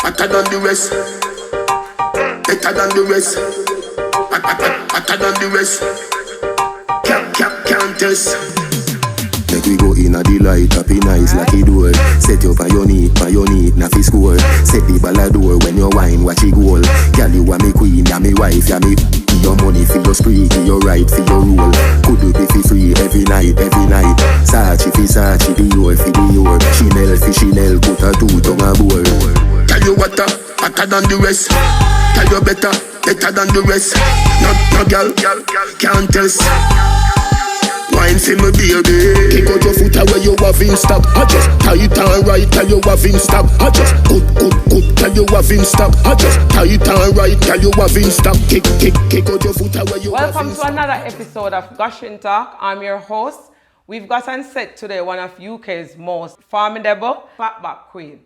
hotter than the rest. Better than the rest. Hotter than the rest. Can't test. Make we go in a delight, happy nice like it door. Set you on your knee, na fi score. Set the ballador when you wine, watch it goal. Girl, you are me queen, ya me wife, ya me. Your money for your spree, your right for your rule. Could you be fi free every night. Sachi fi Sachi, Dior fi Dior. Chanel fi Chanel, put a two tongue a bowl. Tell you what, hotter than the rest. Tell you better than the rest. No girl, can't test. Wine for me baby. Kick out your foot away you have in stock. I just tight and right, tell you have in stock. I just good, tell you have in stock. I just tight and right, tell you have in stock. Kick out your foot away you have in stock. Welcome to another episode of Gushing Talk. I'm your host. We've got on set today one of UK's most formidable clapback queen.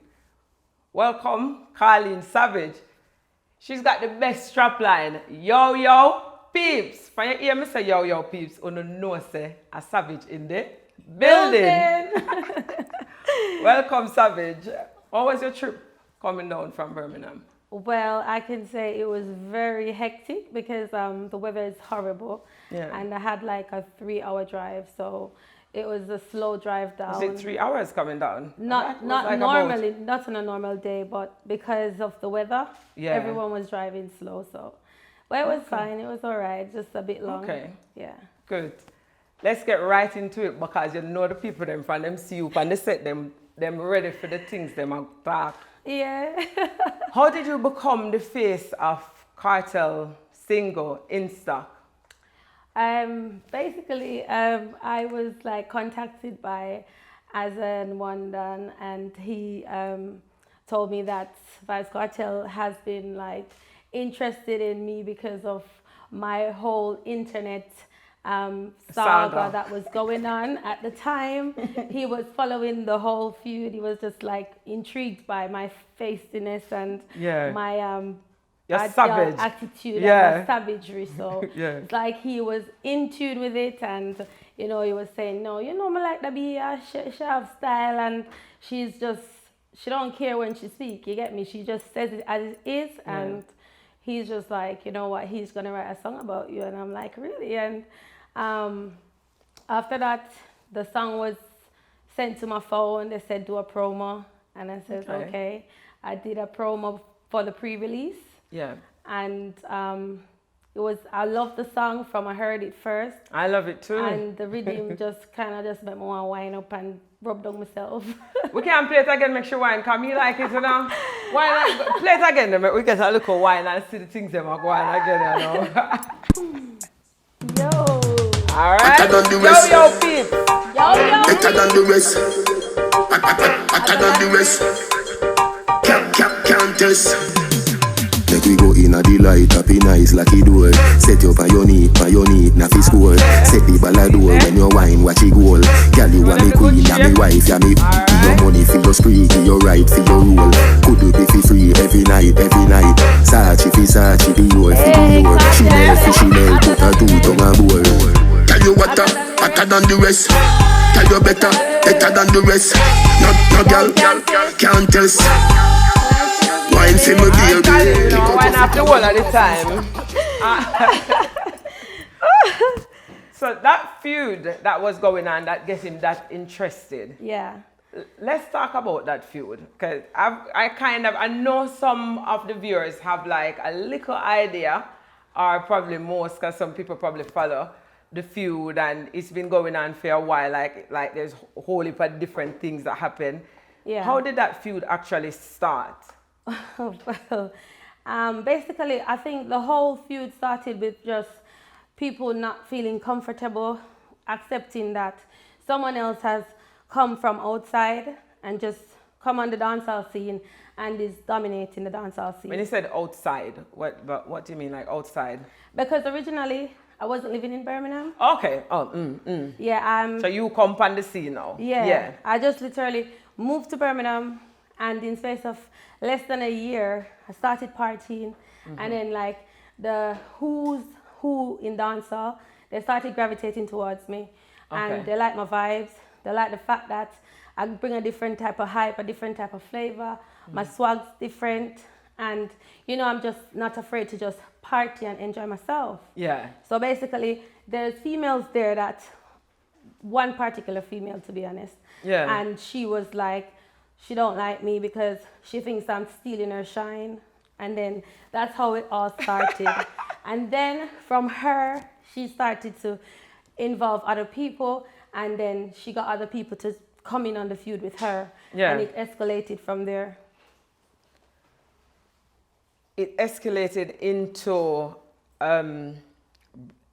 Welcome, Colleen Savage. She's got the best strapline. Yo, peeps. When you hear me say yo, peeps, you know say a Savage in the building. Welcome, Savage. What was your trip coming down from Birmingham? Well, I can say it was very hectic because the weather is horrible. Yeah. And I had like a 3-hour drive, so it was a slow drive down. Was it 3 hours coming down? Not normally, not on a normal day, but because of the weather, everyone was driving slow. So, well, it was fine. It was all right, just a bit long. Okay. Yeah. Good. Let's get right into it because you know the people them from them see you and they set them ready for the things them are back. Yeah. How did you become the face of Kartel single Insta? Basically, I was like contacted by Azan Wandan, and he told me that Vybz Kartel has been like interested in me because of my whole internet saga that was going on at the time. He was following the whole feud. He was just like intrigued by my feistiness and my savage attitude and my savagery. So it's like he was in tune with it, and you know he was saying, no, you know me like the be she have style, and she don't care when she speak. You get me? She just says it as it is, and he's just like, you know what, he's gonna write a song about you. And I'm like, really? And after that, the song was sent to my phone. They said do a promo, and I said okay. I did a promo for the pre-release. Yeah. And I love the song from I heard it first. I love it too. And the rhythm just kind of just made me want to wind up and rub down myself. We can't play it again, make sure wine come. You like it, you know? Play it again, then we get a look at wine and see the things them are going again, you know? Yo. All right. Yo, peeps. Yo. Better than the rest. Hotter than the rest. Can't test. Make we go in a delight, happy nice like it door. Set you on your knee, na fi score. Set the ballador when you wine, watch it goal. Girl, you are me queen, ya me wife, ya me. Your money for your spree, your right for your rule. Could you be fi free every night. Sachi fi Sachi, Dior fi Dior. Chanel fi Chanel, put a two tongue a bowl. Tell you what, hotter than the rest. Tell you better than the rest. No girl, can't test. Wine for me baby. Wine after all of the time. So that feud that was going on, that gets him that interested. Yeah. Let's talk about that feud, because I know some of the viewers have like a little idea, or probably most, because some people probably follow the feud and it's been going on for a while. Like there's a whole heap of different things that happen. Yeah. How did that feud actually start? Well, basically, I think the whole feud started with just people not feeling comfortable accepting that someone else has come from outside and just come on the dancehall scene and is dominating the dancehall scene. When you said outside, what do you mean, like outside? Because originally I wasn't living in Birmingham. Okay. Yeah. So you come on the scene now. Yeah. I just literally moved to Birmingham, and in space of less than a year, I started partying, and then like the who's who in dancehall, they started gravitating towards me, and they like my vibes. They like the fact that I bring a different type of hype, a different type of flavor. My swag's different. And, you know, I'm just not afraid to just party and enjoy myself. Yeah. So basically, there's females there that, one particular female, to be honest. Yeah. And she was like, she don't like me because she thinks I'm stealing her shine. And then that's how it all started. And then from her, she started to involve other people. And then she got other people to come in on the feud with her. Yeah. And it escalated from there. It escalated into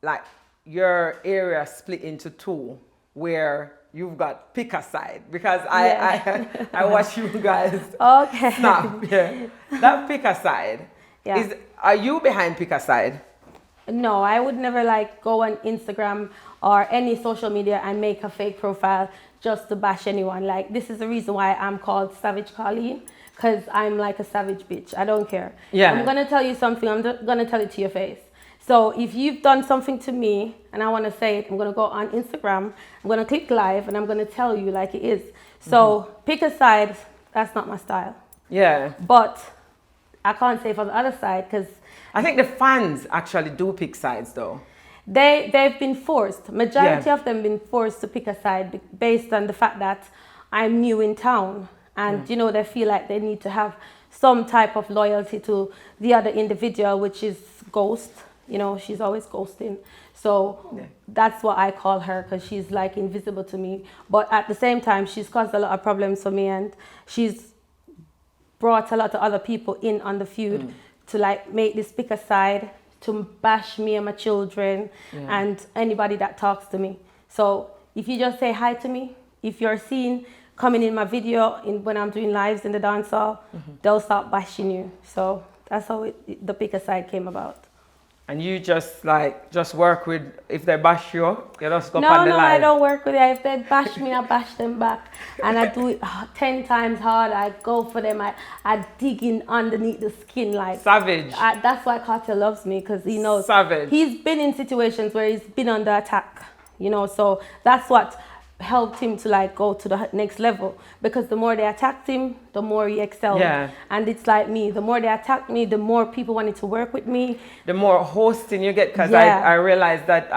like your area split into two, where you've got pick a side, because I watch you guys Okay. snap. Yeah. That pick a side. Yeah. Are you behind pick a side? No, I would never like go on Instagram or any social media and make a fake profile just to bash anyone. Like, this is the reason why I'm called Savage Colleen, because I'm like a savage bitch. I don't care. Yeah. I'm gonna tell you something. I'm gonna tell it to your face. So if you've done something to me and I want to say it, I'm going to go on Instagram, I'm going to click live, and I'm going to tell you like it is. So pick a side, that's not my style. Yeah. But I can't say for the other side, because I think the fans actually do pick sides though. they've been forced. Majority Yeah. of them been forced to pick a side based on the fact that I'm new in town. And, you know, they feel like they need to have some type of loyalty to the other individual, which is ghost. You know, she's always ghosting. So that's what I call her, because she's like invisible to me. But at the same time, she's caused a lot of problems for me, and she's brought a lot of other people in on the feud to like make this pick a side, to bash me and my children and anybody that talks to me. So if you just say hi to me, if you're seen coming in my video when I'm doing lives in the dancehall, they'll start bashing you. So that's how the pick a side came about. And you just work with, if they bash you, you just go on the No, live. I don't work with it. If they bash me, I bash them back. And I do it 10 times hard. I go for them. I dig in underneath the skin. Like Savage. That's why Kartel loves me, because he knows. Savage. He's been in situations where he's been under attack, you know. So that's what helped him to like go to the next level, because the more they attacked him, the more he excelled. Yeah. And it's like me, the more they attacked me, the more people wanted to work with me. The more hosting you get, because Yeah. I realized that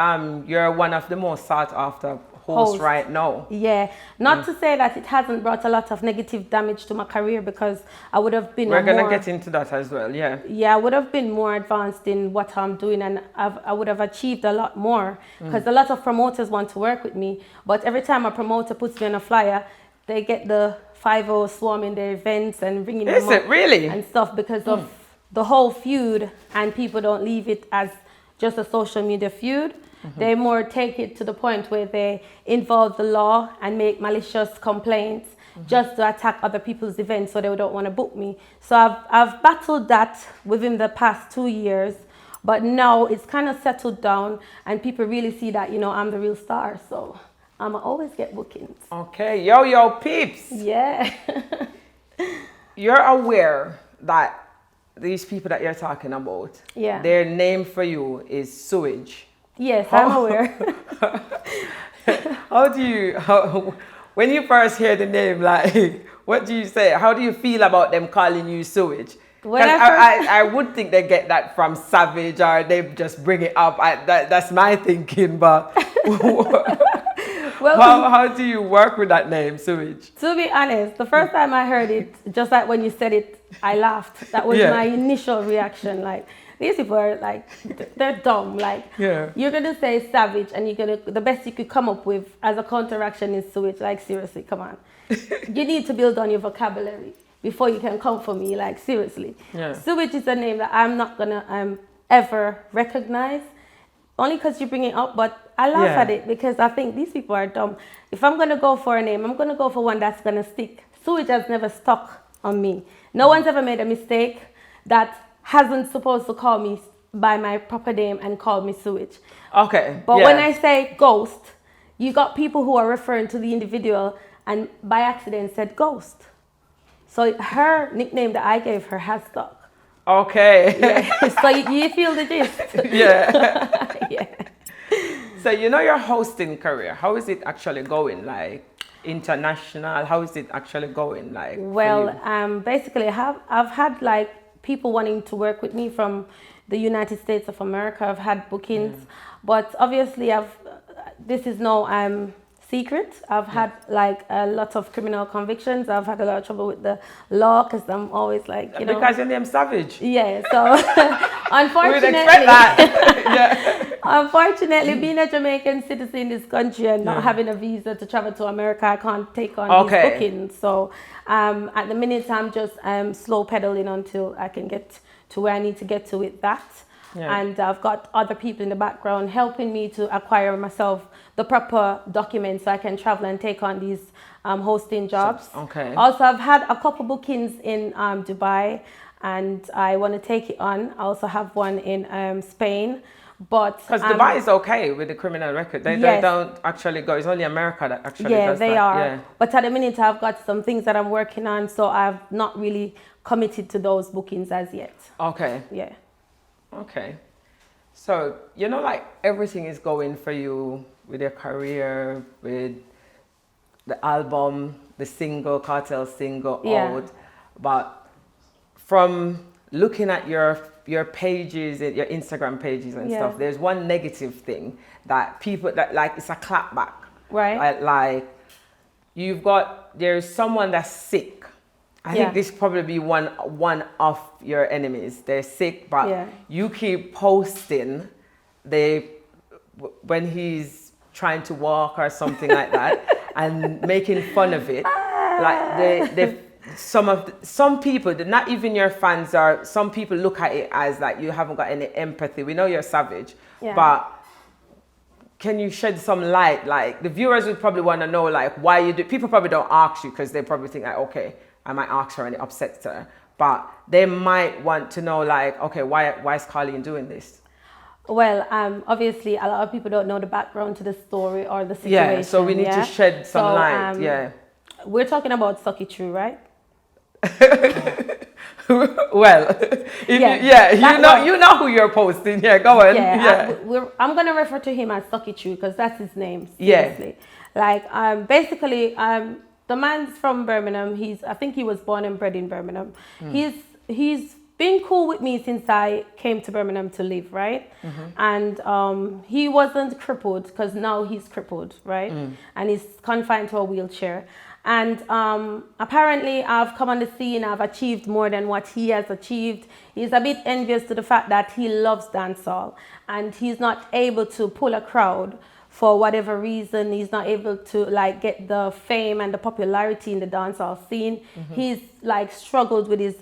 you're one of the most sought after hosts right now. Yeah, not to say that it hasn't brought a lot of negative damage to my career, because I would have been We're gonna get into that as well, yeah. Yeah, I would have been more advanced in what I'm doing, and I would have achieved a lot more, because a lot of promoters want to work with me, but every time a promoter puts me on a flyer, they get the 5-0 swarming their events and ringing them Is up it really? and stuff, because of the whole feud, and people don't leave it as just a social media feud. They more take it to the point where they involve the law and make malicious complaints just to attack other people's events, so they don't want to book me. So I've battled that within the past 2 years, but now it's kind of settled down, and people really see that, you know, I'm the real star. So I'm always get bookings. Okay, yo, peeps. Yeah. You're aware that these people that you're talking about, Yeah. their name for you is sewage. Yes, I'm aware. When you first hear the name, like, what do you say? How do you feel about them calling you sewage? When I would think they get that from Savage, or they just bring it up. That's my thinking, but Well, how do you work with that name, sewage? to be honest, the first time I heard it, just like when you said it, I laughed. That was my initial reaction. Like, these people are like, they're dumb. Like, you're gonna say savage, and the best you could come up with as a counteraction is sewage. Like, seriously, come on. You need to build on your vocabulary before you can come for me. Like, seriously. Yeah. Sewage is a name that I'm not gonna ever recognize, only because you bring it up. But I laugh at it, because I think these people are dumb. If I'm gonna go for a name, I'm gonna go for one that's gonna stick. Sewage has never stuck on me. No one's ever made a mistake that hasn't supposed to call me by my proper name and call me sewage. Okay. But when I say ghost, you got people who are referring to the individual and by accident said ghost. So her nickname that I gave her has stuck. Okay. Yeah. So you feel the gist. Yeah. Yeah. So, you know, your hosting career, how is it actually going? Like, international? How is it actually going? Like, Well, basically, I've had like people wanting to work with me from the United States of America. I've had bookings, but obviously, this is no secret. I've had like a lot of criminal convictions. I've had a lot of trouble with the law because I'm always like, you know. Because your name's Savage. Yeah, so unfortunately, We'd expect that. unfortunately, being a Jamaican citizen in this country and not having a visa to travel to America, I can't take on these bookings. So at the minute, I'm just slow pedaling until I can get to where I need to get to with that. Yeah. And I've got other people in the background helping me to acquire myself the proper documents so I can travel and take on these hosting jobs. Okay. Also, I've had a couple bookings in Dubai, and I want to take it on. I also have one in Spain. But because Dubai is okay with the criminal record. They don't actually go. It's only America that actually does that. Yeah, they are. Yeah. But at the minute, I've got some things that I'm working on, so I've not really committed to those bookings as yet. Okay. Yeah. Okay. So, you know, like everything is going for you with your career, with the album, the single, Kartel single out. But from looking at your pages, your Instagram pages and stuff, there's one negative thing that people, that like, it's a clapback. Right. Like there's someone that's sick. I think this probably be one of your enemies. They're sick, but you keep posting when he's trying to walk or something like that and making fun of it. Like some people, not even your fans, are some people look at it as like you haven't got any empathy. We know you're Savage, but can you shed some light? Like the viewers would probably want to know like why you do. People probably don't ask you because they probably think like, okay, I might ask her and it upsets her, but they might want to know like, okay, why is Carleen doing this? Well, obviously a lot of people don't know the background to the story or the situation. Yeah, so we need to shed some light. We're talking about Sucky True, right? Well, you know who you're posting. Yeah, go on. I'm gonna refer to him as Sucky True because that's his name. Seriously. Like basically the man's from Birmingham. I think he was born and bred in Birmingham. He's been cool with me since I came to Birmingham to live, right? And he wasn't crippled because now he's crippled, right? And he's confined to a wheelchair. And apparently I've come on the scene, I've achieved more than what he has achieved. He's a bit envious to the fact that he loves dancehall and he's not able to pull a crowd for whatever reason. He's not able to like get the fame and the popularity in the dancehall scene. He's like struggled with his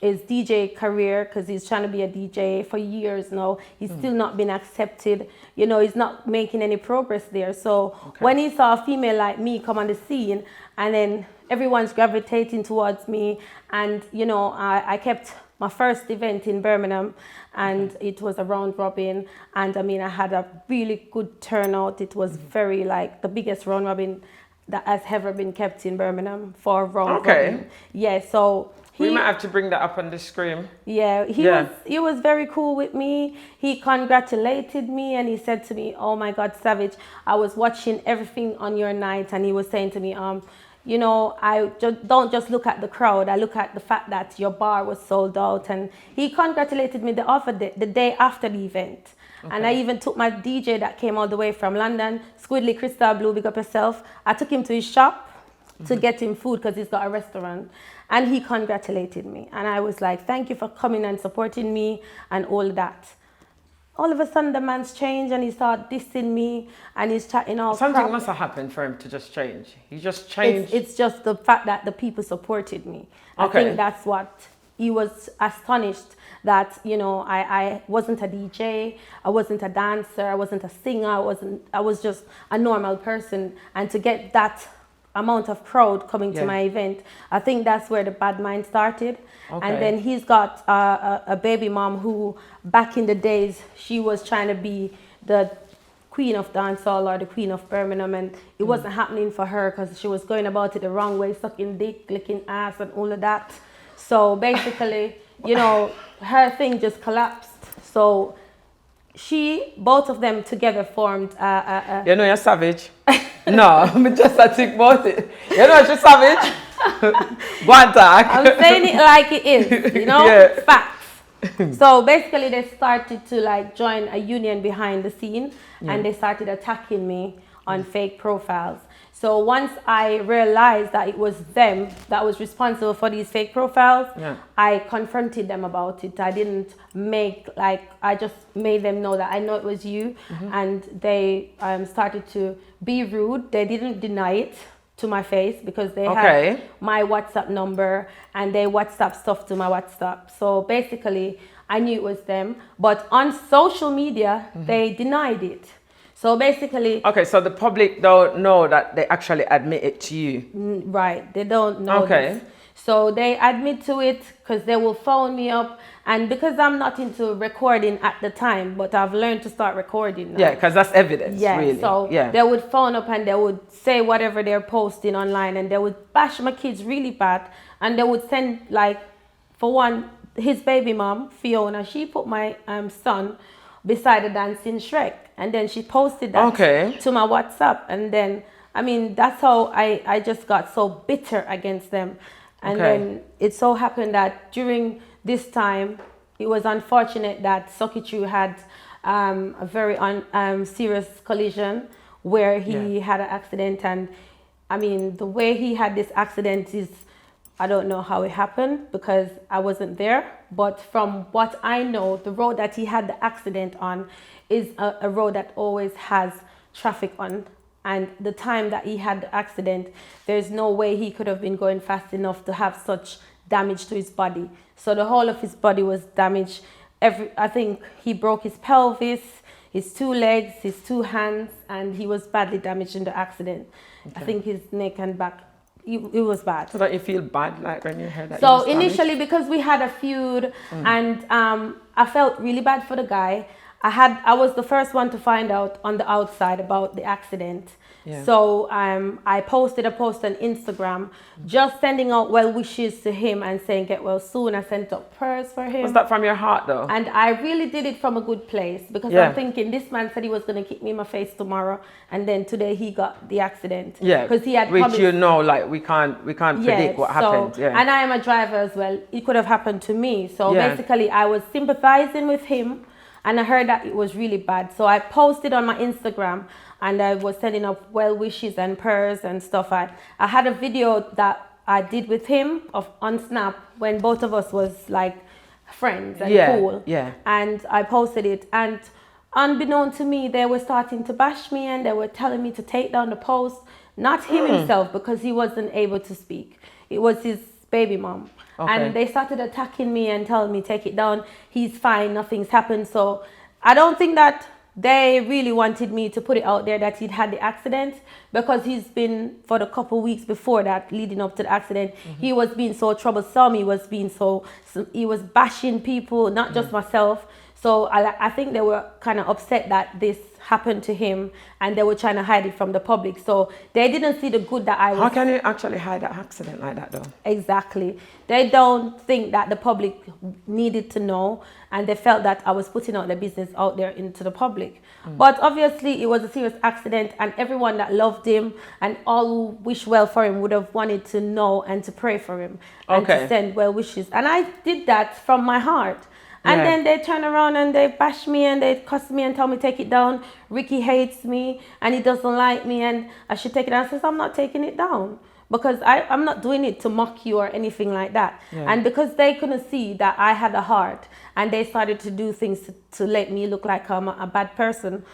DJ career because he's trying to be a DJ for years now. He's still not been accepted. You know, he's not making any progress there. So when he saw a female like me come on the scene and then everyone's gravitating towards me, and you know, I kept my first event in Birmingham and it was a round robin, and I mean I had a really good turnout. It was very like the biggest round robin that has ever been kept in Birmingham for round robin. Yeah, so we might have to bring that up on the screen. Yeah, he was very cool with me. He congratulated me and he said to me, "Oh my God, Savage, I was watching everything on your night," and he was saying to me, you know, I don't just look at the crowd. I look at the fact that your bar was sold out. And he congratulated me the day after the event. And I even took my DJ that came all the way from London, Squidly Crystal Blue, big up yourself. I took him to his shop to get him food because he's got a restaurant. And he congratulated me. And I was like, thank you for coming and supporting me and all that. All of a sudden, the man's changed and he started dissing me and he's chatting all Something must have happened for him to just change. He just changed. It's just the fact that the people supported me. I think that's what he was astonished that, you know, I wasn't a DJ, I wasn't a dancer, I wasn't a singer, I was just a normal person. And to get that amount of crowd coming to my event, I think that's where the bad mind started. And then he's got a baby mom who back in the days she was trying to be the queen of dancehall or the queen of Birmingham, and it wasn't happening for her because she was going about it the wrong way, sucking dick, licking ass and all of that. So basically, you know, her thing just collapsed. So both of them together formed You know you're savage. No, I'm just a think about it. You know you're savage. Go on, talk. I'm saying it like it is, you know, facts. So basically they started to like join a union behind the scene and they started attacking me on fake profiles. So once I realized that it was them that was responsible for these fake profiles, I confronted them about it. I didn't I just made them know that I know it was you, and they started to be rude. They didn't deny it to my face because they had my WhatsApp number and they WhatsApp stuff to my WhatsApp. So basically I knew it was them, but on social media, they denied it. So basically... Okay, so the public don't know that they actually admit it to you. Right, they don't know this. So they admit to it because they will phone me up. And because I'm not into recording at the time, but I've learned to start recording now. Yeah, because that's evidence, really. So they would phone up and they would say whatever they're posting online and they would bash my kids really bad. And they would send, like, for one, his baby mom, Fiona, she put my son beside the dancing Shrek. And then she posted that to my WhatsApp. And then, I mean, that's how I just got so bitter against them. And then it so happened that during this time, it was unfortunate that Sokichu had a very serious collision where he had an accident. And I mean, the way he had this accident is, I don't know how it happened because I wasn't there. But from what I know, the road that he had the accident on is a road that always has traffic on. And the time that he had the accident, there's no way he could have been going fast enough to have such damage to his body. So the whole of his body was damaged. I think he broke his pelvis, his 2 legs, his 2 hands, and he was badly damaged in the accident. I think his neck and back, it was bad. So that you feel bad like when you heard that? So initially, because we had a feud and I felt really bad for the guy. I was the first one to find out on the outside about the accident. So I posted a post on Instagram just sending out well wishes to him and saying get well soon. I sent up prayers for him. Was that from your heart though? And I really did it from a good place because I'm thinking this man said he was going to kick me in my face tomorrow, and then today he got the accident. Because he had which you know, like we can't predict what happened. And I am a driver as well. It could have happened to me. So basically I was sympathizing with him. And I heard that it was really bad. So I posted on my Instagram and I was sending up well wishes and prayers and stuff. I had a video that I did with him on Snap when both of us was like friends and cool. And I posted it. And unbeknown to me, they were starting to bash me and they were telling me to take down the post. Not him himself because he wasn't able to speak. It was his baby mom. And they started attacking me and telling me take it down, he's fine, nothing's happened. So I don't think that they really wanted me to put it out there that he'd had the accident, because he's been, for the couple weeks before that leading up to the accident, he was being so troublesome, he was bashing people, not just myself. So I think they were kind of upset that this happened to him and they were trying to hide it from the public. So they didn't see the good that I was... How can you actually hide an accident like that though? Exactly. They don't think that the public needed to know, and they felt that I was putting out the business out there into the public. But obviously it was a serious accident, and everyone that loved him and all who wish well for him would have wanted to know and to pray for him and to send well wishes. And I did that from my heart. And then they turn around and they bash me and they cuss me and tell me take it down. Ricky hates me and he doesn't like me and I should take it down. I says, I'm not taking it down because I'm not doing it to mock you or anything like that. And because they couldn't see that I had a heart and they started to do things to let me look like I'm a bad person,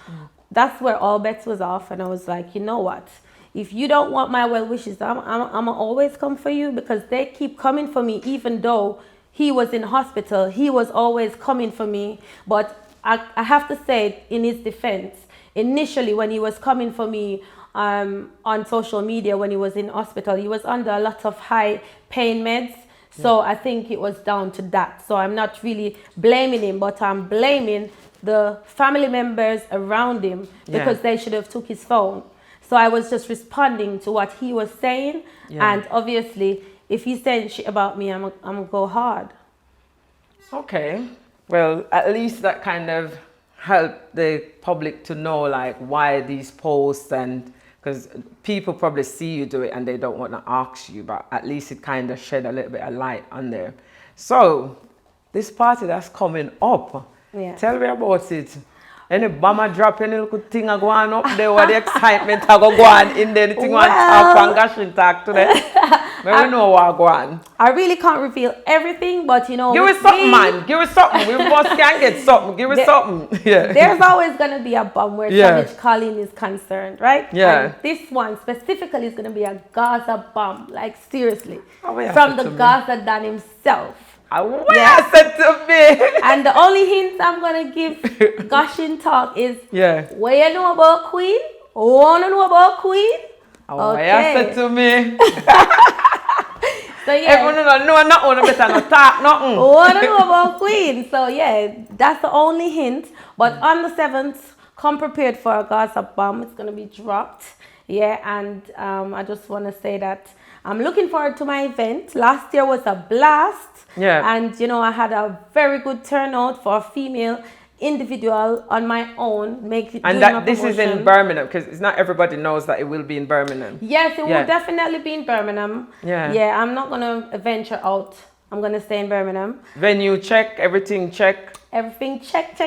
that's where all bets was off. And I was like, you know what? If you don't want my well wishes, I'm always come for you, because they keep coming for me even though he was in hospital. He was always coming for me. But I have to say, in his defense, initially when he was coming for me on social media, when he was in hospital, he was under a lot of high pain meds. So I think it was down to that. So I'm not really blaming him, but I'm blaming the family members around him because they should have took his phone. So I was just responding to what he was saying. And obviously, if he's saying shit about me, I'm gonna go hard. Okay. Well, at least that kind of help the public to know like why these posts, and because people probably see you do it and they don't want to ask you, but at least it kind of shed a little bit of light on there. So this party that's coming up, tell me about it. Any bomber drop, any little thing going up there, what the excitement I go on in there, the thing on top and Gashing Talk today. But we know what go on. I really can't reveal everything, but you know. Give us something, man. Give us something. We must can get something. Give us something. Yeah. There's always going to be a bomb where Savage Kartel is concerned, right? Yeah. And this one specifically is going to be a Gaza bomb. Like, seriously. From the Gaza Dan himself. What you said to me? And the only hint I'm going to give Gashing Talk is, what you know about Queen? Want to know about Queen? What you said to me? So everyone don't know nothing, better not talk nothing. Want to know about Queen? So that's the only hint. But on the 7th, come prepared for a Gaza bomb. It's going to be dropped. And I just want to say that I'm looking forward to my event. Last year was a blast. And, you know, I had a very good turnout for a female individual on my own. And that this is in Birmingham, because it's not everybody knows that it will be in Birmingham. Yes, it will definitely be in Birmingham. I'm not going to venture out. I'm going to stay in Birmingham. Venue check, everything check. Everything check.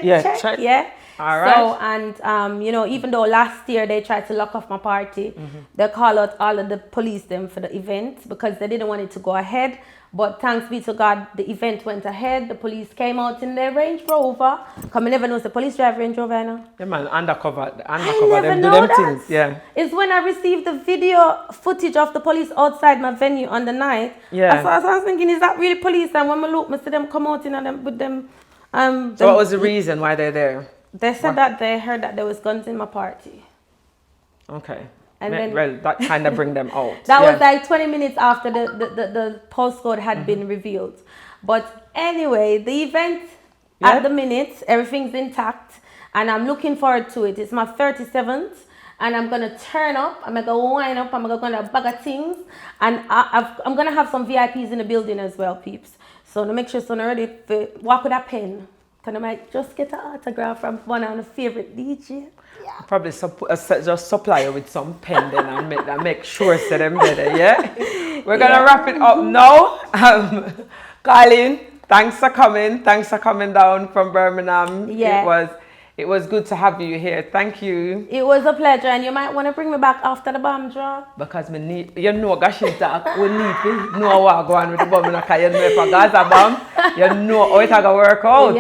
All right. So, and, you know, even though last year they tried to lock off my party, they called out all of the police them for the event because they didn't want it to go ahead. But thanks be to God, the event went ahead. The police came out in their Range Rover. Because I never know the police drive Range Rover, you know? Yeah, man, undercover. I never them know do them that. things. It's when I received the video footage of the police outside my venue on the night. I was thinking, is that really police? And when I look, I see them come out in and them with them. So what was the reason why they're there? They said that they heard that there was guns in my party. Okay. And then, well, that kind of bring them out. That was like 20 minutes after the postcode had been revealed. But anyway, the event at the minute, everything's intact. And I'm looking forward to it. It's my 37th. And I'm going to turn up. I'm going to wind up. I'm going to bag of things. And I'm going to have some VIPs in the building as well, peeps. So to make sure someone ready to walk with a pen. Can I might just get an autograph from one of my favorite DJ? Probably just supply you with some pen then and make sure so them better, We're going to wrap it up now. Colleen, thanks for coming. Thanks for coming down from Birmingham. It was good to have you here. Thank you. It was a pleasure, and you might want to bring me back after the bomb drop. Because we need, you know, Gashing Talk, we need to know what going on with the bomb. Because you know if a Gaza bomb, you know how it's going to work out.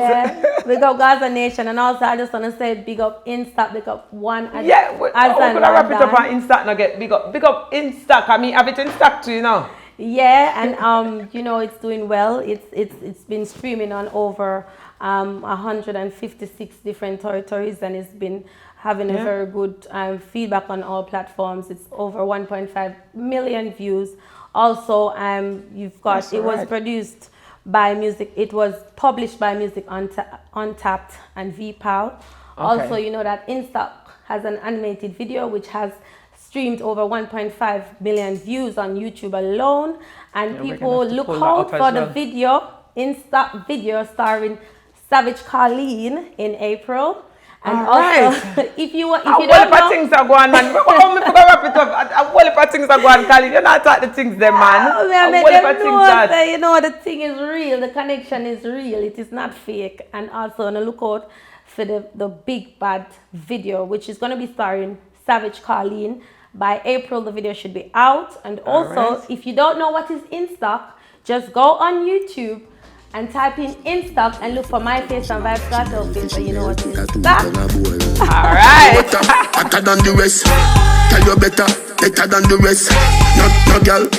Big up Gaza Nation, and also I just want to say big up Insta, big up one. We're going to wrap it up on Insta and get big up Insta. I mean, have it in stock too, you know. And you know, it's doing well. It's been streaming on over 156 different territories, and it's been having a very good feedback on all platforms. It's over 1.5 million views. Also, you've got it was produced by Music. It was published by Music Untapped and Vpal. Also, you know that Insta has an animated video which has streamed over 1.5 million views on YouTube alone, and people look out for the video, Insta video starring Vybz Kartel in April. And also, if you don't know, things are going on. How me wrap it up? What things are going, Kartel? You're not talking the things there, man. You know, the thing is real. The connection is real. It is not fake. And also, on a look out for the big bad video, which is going to be starring Vybz Kartel. By April, the video should be out. And also, if you don't know what is in stock, just go on YouTube and type in stock and look for my face and Vybz Kartel face, so you know what is in stock. All right. Better than the rest. Tell you better than the rest. No girl.